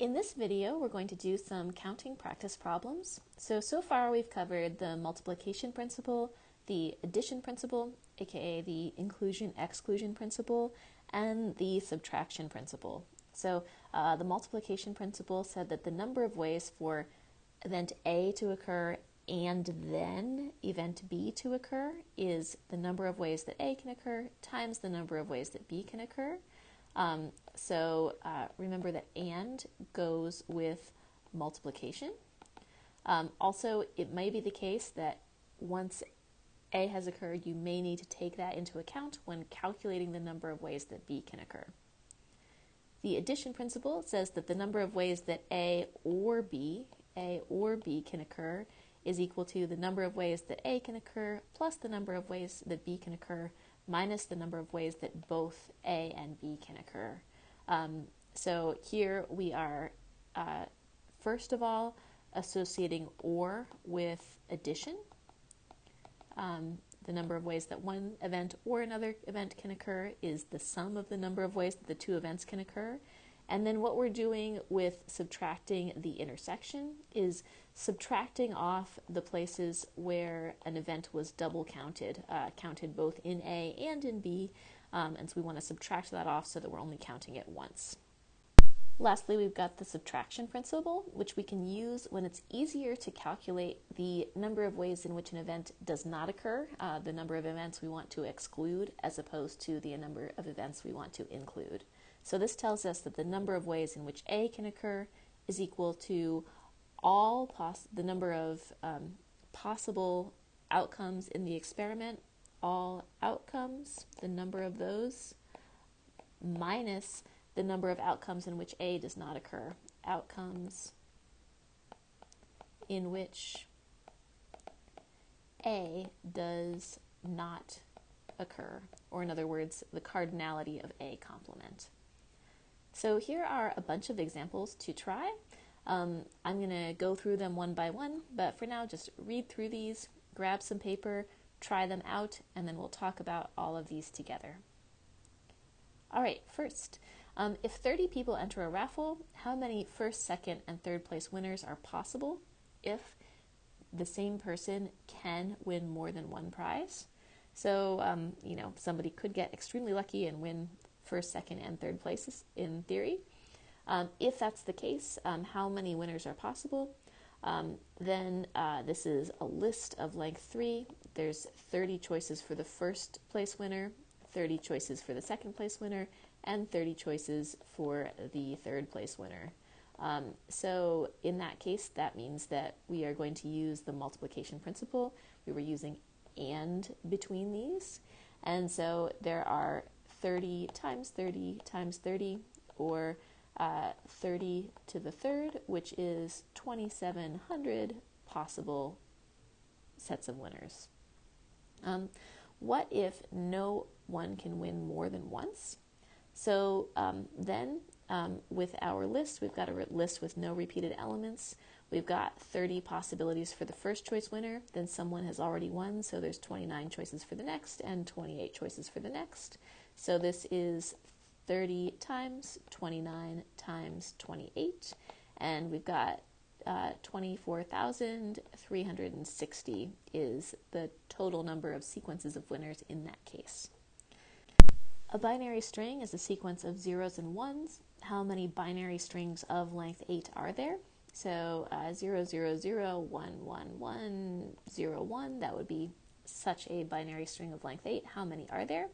In this video, we're going to do some counting practice problems. So far we've covered the multiplication principle, the addition principle, aka the inclusion-exclusion principle, and the subtraction principle. So the multiplication principle said that the number of ways for event A to occur and then event B to occur is the number of ways that A can occur times the number of ways that B can occur. Remember that and goes with multiplication. Also, it may be the case that once A has occurred, you may need to take that into account when calculating the number of ways that B can occur. The addition principle says that the number of ways that A or B can occur is equal to the number of ways that A can occur plus the number of ways that B can occur minus the number of ways that both A and B can occur. So here we are, first of all, associating or with addition. The number of ways that one event or another event can occur is the sum of the number of ways that the two events can occur. And then what we're doing with subtracting the intersection is subtracting off the places where an event was double counted, counted both in A and in B, and so we want to subtract that off so that we're only counting it once. Lastly, we've got the subtraction principle, which we can use when it's easier to calculate the number of ways in which an event does not occur, the number of events we want to exclude, as opposed to the number of events we want to include. So this tells us that the number of ways in which A can occur is equal to the number of possible outcomes in the experiment, all outcomes, the number of those, minus the number of outcomes in which A does not occur, outcomes in which A does not occur, or in other words, the cardinality of A complement. So here are a bunch of examples to try. I'm going to go through them one by one, but for now just read through these, grab some paper, try them out, and then we'll talk about all of these together. All right, first, if 30 people enter a raffle, how many first, second, and third place winners are possible if the same person can win more than one prize? So, somebody could get extremely lucky and win first, second, and third places in theory. If that's the case, how many winners are possible? Then this is a list of length 3. There's 30 choices for the first place winner, 30 choices for the second place winner, and 30 choices for the third place winner. So in that case, that means that we are going to use the multiplication principle. We were using and between these. And so there are 30 times 30 times 30, or 30 to the third, which is 2,700 possible sets of winners. What if no one can win more than once? So then with our list, we've got a list with no repeated elements. We've got 30 possibilities for the first choice winner. Then someone has already won, so there's 29 choices for the next and 28 choices for the next. So this is 30 times 29 times 28, and we've got 24,360 is the total number of sequences of winners in that case. A binary string is a sequence of zeros and ones. How many binary strings of length 8 are there? So 0, 0, 0, 1, 1, 1, 0, 1, that would be such a binary string of length 8. How many are there?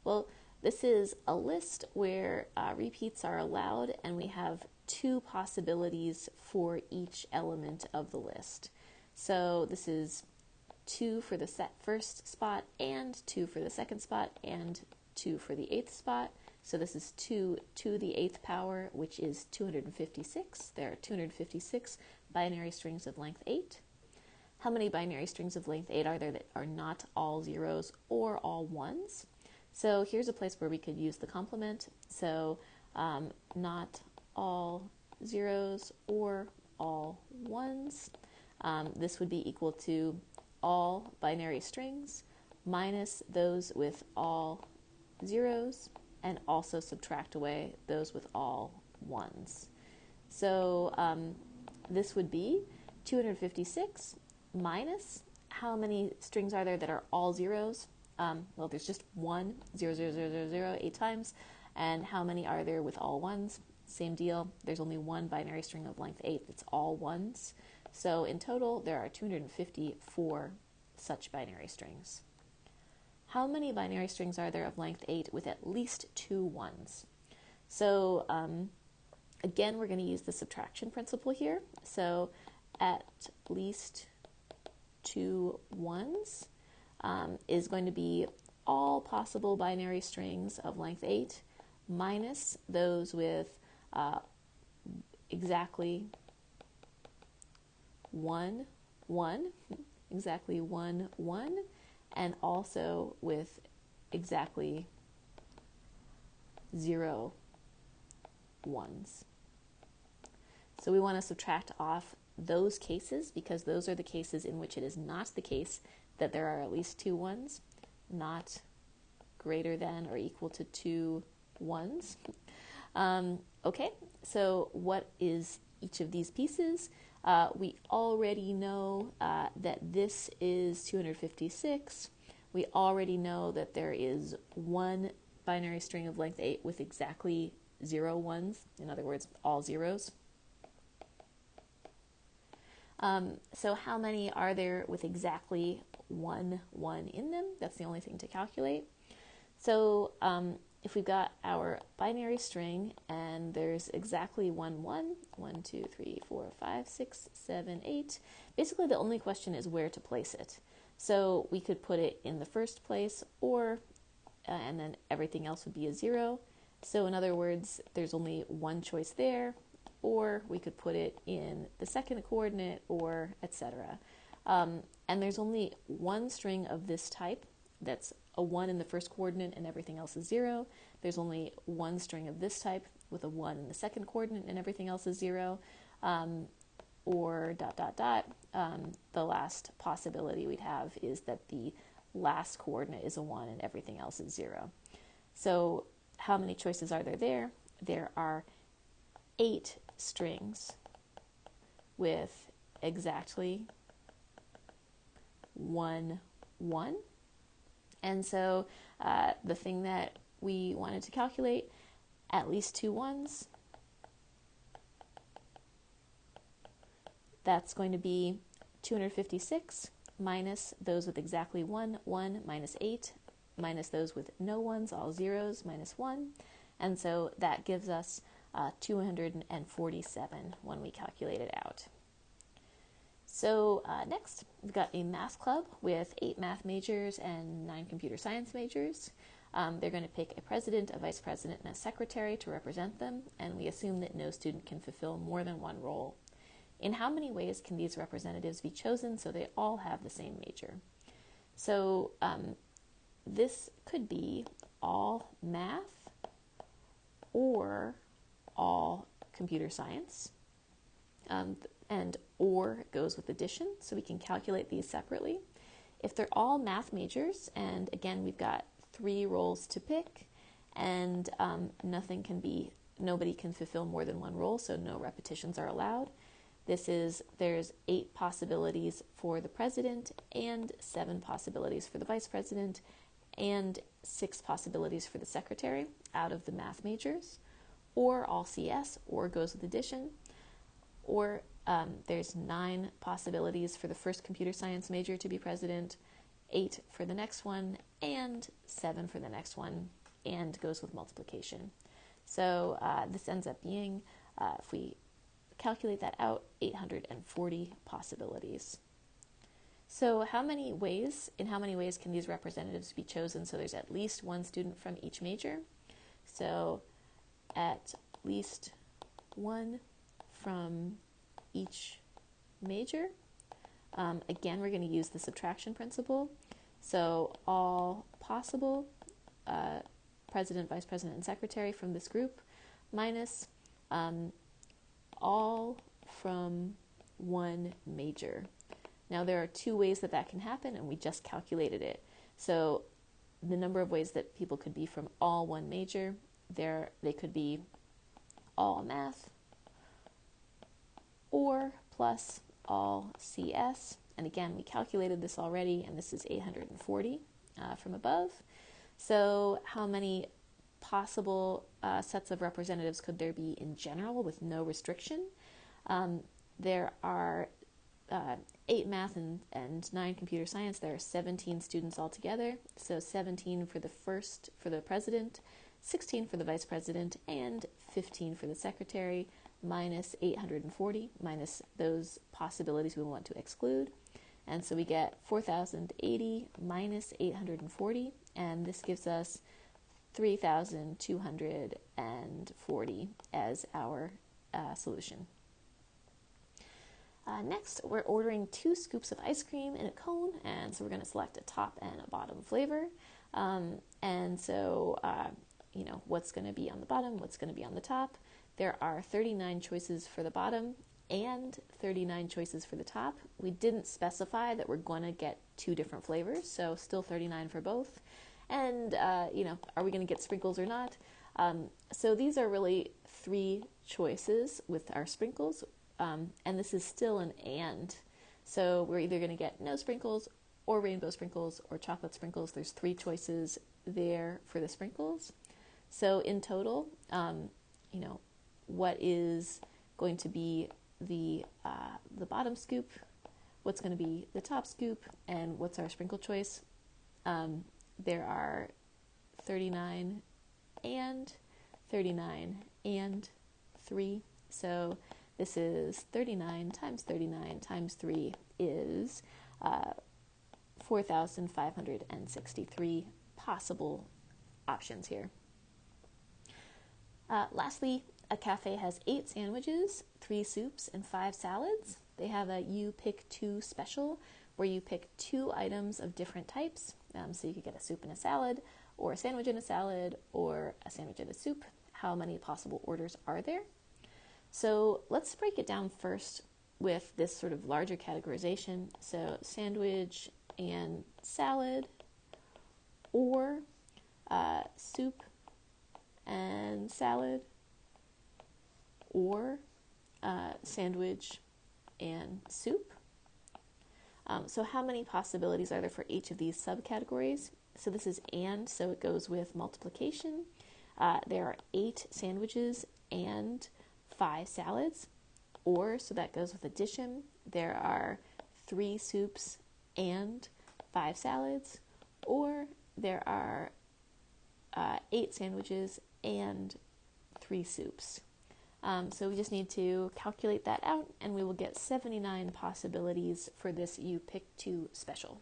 Well, this is a list where repeats are allowed, and we have 2 possibilities for each element of the list. So this is 2 for the first spot, and 2 for the second spot, and 2 for the 8th spot. So this is 2 to the 8th power, which is 256. There are 256 binary strings of length 8. How many binary strings of length 8 are there that are not all zeros or all ones? So here's a place where we could use the complement. So not all zeros or all ones. This would be equal to all binary strings minus those with all zeros, and also subtract away those with all ones. So this would be 256 minus how many strings are there that are all zeros? Well, there's just 1, 0, 0, 0, 0, 0, 8 times. And how many are there with all ones? Same deal. There's only one binary string of length 8 that's all ones. So in total, there are 254 such binary strings. How many binary strings are there of length 8 with at least 2 ones? So again, we're going to use the subtraction principle here. So at least 2 ones is going to be all possible binary strings of length 8 minus those with exactly 1, 1, exactly 1, 1, and also with exactly 0 ones. So we want to subtract off those cases because those are the cases in which it is not the case that there are at least 2 ones, not greater than or equal to 2 ones. Okay, so what is each of these pieces? We already know that this is 256. We already know that there is one binary string of length 8 with exactly 0 ones, in other words, all zeros. So how many are there with exactly 1, 1 in them? That's the only thing to calculate. So if we've got our binary string and there's exactly 1, 1, 1, 2, 3, 4, 5, 6, 7, 8, basically the only question is where to place it. So we could put it in the first place or, and then everything else would be a 0. So in other words, there's only one choice there, or we could put it in the second coordinate, or etc. And there's only one string of this type that's a 1 in the first coordinate and everything else is 0. There's only one string of this type with a 1 in the second coordinate and everything else is 0. Or dot, dot, dot. The last possibility we'd have is that the last coordinate is a 1 and everything else is 0. So how many choices are there there? There are 8 strings with exactly 1, 1. And so the thing that we wanted to calculate, at least 2 ones, that's going to be 256 minus those with exactly 1, 1, minus 8, minus those with no ones, all zeros, minus 1. And so that gives us 247 when we calculate it out. So next, we've got a math club with 8 math majors and 9 computer science majors. They're going to pick a president, a vice president, and a secretary to represent them, and we assume that no student can fulfill more than one role. In how many ways can these representatives be chosen so they all have the same major? So this could be all math or all computer science. And or goes with addition, so we can calculate these separately. If they're all math majors, and again we've got 3 roles to pick, and nobody can fulfill more than one role, so no repetitions are allowed. There's 8 possibilities for the president, and 7 possibilities for the vice president, and 6 possibilities for the secretary out of the math majors. Or all CS, or goes with addition. Or there's 9 possibilities for the first computer science major to be president, 8 for the next one, and 7 for the next one, and goes with multiplication. So this ends up being, if we calculate that out, 840 possibilities. So in how many ways can these representatives be chosen so there's at least one student from each major? So at least one from each major. Again, we're going to use the subtraction principle. So all possible president, vice president, and secretary from this group minus all from one major. Now there are 2 ways that can happen, and we just calculated it. So the number of ways that people could be from all one major, they could be all math, plus all CS. And again, we calculated this already, and this is 840 from above. So how many possible sets of representatives could there be in general with no restriction? There are 8 math and 9 computer science. There are 17 students altogether. So 17 for the president, 16 for the vice president, and 15 for the secretary, minus 840, minus those possibilities we want to exclude. And so we get 4,080 minus 840, and this gives us 3,240 as our solution. Next, we're ordering 2 scoops of ice cream in a cone, and so we're going to select a top and a bottom flavor. And so, what's going to be on the bottom, what's going to be on the top. There are 39 choices for the bottom and 39 choices for the top. We didn't specify that we're going to get 2 different flavors, so still 39 for both. And, are we going to get sprinkles or not? So these are really 3 choices with our sprinkles. And this is still an and. So we're either going to get no sprinkles or rainbow sprinkles or chocolate sprinkles. There's 3 choices there for the sprinkles. So in total, what is going to be the bottom scoop, what's going to be the top scoop, and what's our sprinkle choice? There are 39 and 39 and 3. So this is 39 times 3 is 4,563 possible options here. Lastly, a cafe has 8 sandwiches, 3 soups, and 5 salads. They have a you pick 2 special where you pick 2 items of different types. So you could get a soup and a salad, or a sandwich and a salad, or a sandwich and a soup. How many possible orders are there? So let's break it down first with this sort of larger categorization. So sandwich and salad, or soup and salad, or sandwich and soup. So how many possibilities are there for each of these subcategories? So this is and, so it goes with multiplication. There are 8 sandwiches and 5 salads, or, so that goes with addition. There are 3 soups and 5 salads, or there are 8 sandwiches and 3 soups. So we just need to calculate that out, and we will get 79 possibilities for this you pick 2 special.